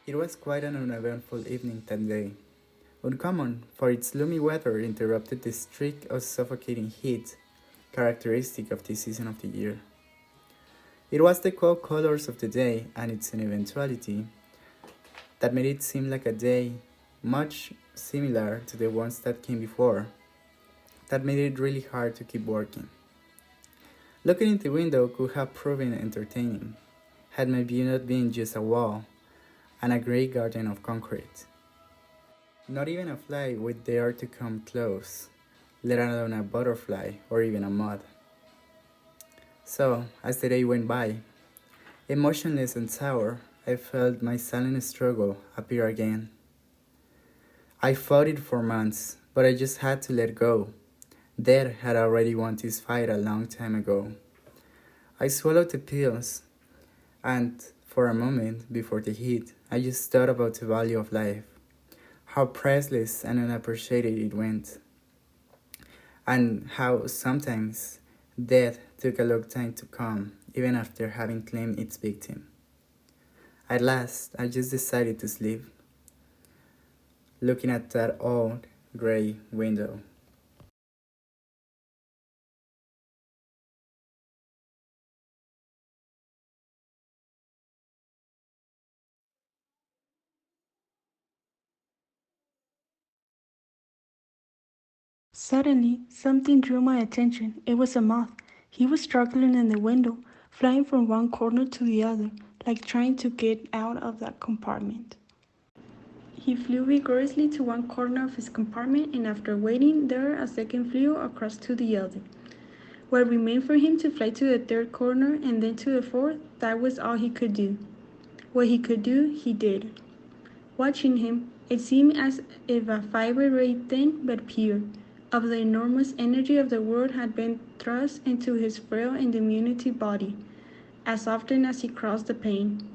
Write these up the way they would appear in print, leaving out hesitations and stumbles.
It was quite an uneventful evening that day. Uncommon, for its gloomy weather interrupted the streak of suffocating heat characteristic of this season of the year. It was the cold colors of the day and its eventuality that made it seem like a day much similar to the ones that came before, that made it really hard to keep working. Looking in the window could have proven entertaining, had my view not been just a wall and a grey garden of concrete. Not even a fly would dare to come close, let alone a butterfly or even a moth. So, as the day went by, emotionless and sour, I felt my silent struggle appear again. I fought it for months, but I just had to let go. Death had already won this fight a long time ago. I swallowed the pills, and for a moment before the heat, I just thought about the value of life, how priceless and unappreciated it went, and how sometimes death took a long time to come, even after having claimed its victim. At last, I just decided to sleep, looking at that old gray window. Suddenly, something drew my attention. It was a moth. He was struggling in the window, flying from one corner to the other, like trying to get out of that compartment. He flew vigorously to one corner of his compartment, and after waiting there, a second flew across to the other. What remained for him to fly to the third corner and then to the fourth, that was all he could do. What he could do, he did. Watching him, it seemed as if a fiber ray thin but pure, of the enormous energy of the world had been thrust into his frail and diminutive body, as often as he crossed the pane.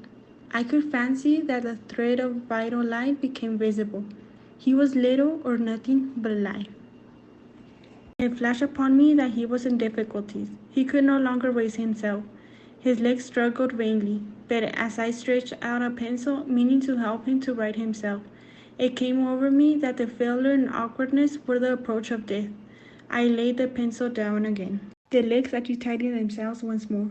I could fancy that a thread of vital life became visible. He was little or nothing but alive. It flashed upon me that he was in difficulties. He could no longer raise himself. His legs struggled vainly, but as I stretched out a pencil, meaning to help him to write himself, it came over me that the failure and awkwardness were the approach of death. I laid the pencil down again. The legs agitated themselves once more.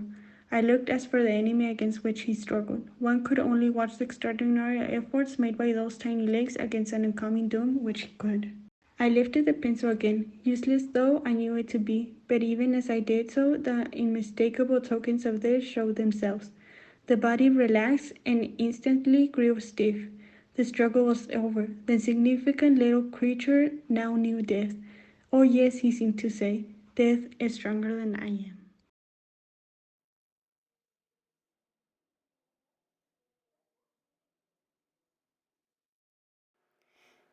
I looked as for the enemy against which he struggled. One could only watch the extraordinary efforts made by those tiny legs against an incoming doom which he could. I lifted the pencil again, useless though I knew it to be, but even as I did so, the unmistakable tokens of death showed themselves. The body relaxed and instantly grew stiff. The struggle was over. The insignificant little creature now knew death. Oh yes, he seemed to say, death is stronger than I am.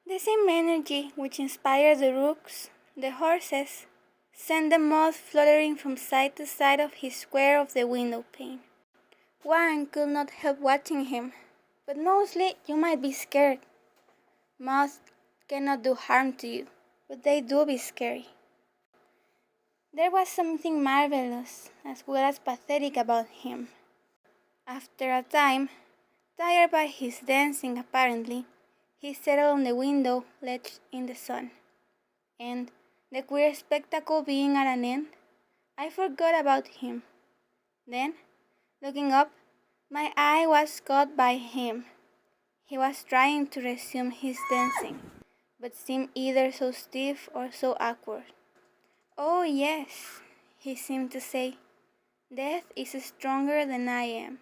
The same energy which inspired the rooks, the horses, sent the moth fluttering from side to side of his square of the window pane. One could not help watching him, but mostly you might be scared. Moths cannot do harm to you, but they do be scary. There was something marvelous as well as pathetic about him. After a time, tired by his dancing apparently, he settled on the window ledge in the sun, and, the queer spectacle being at an end, I forgot about him. Then, looking up, my eye was caught by him. He was trying to resume his dancing, but seemed either so stiff or so awkward. Oh, yes, he seemed to say, death is stronger than I am.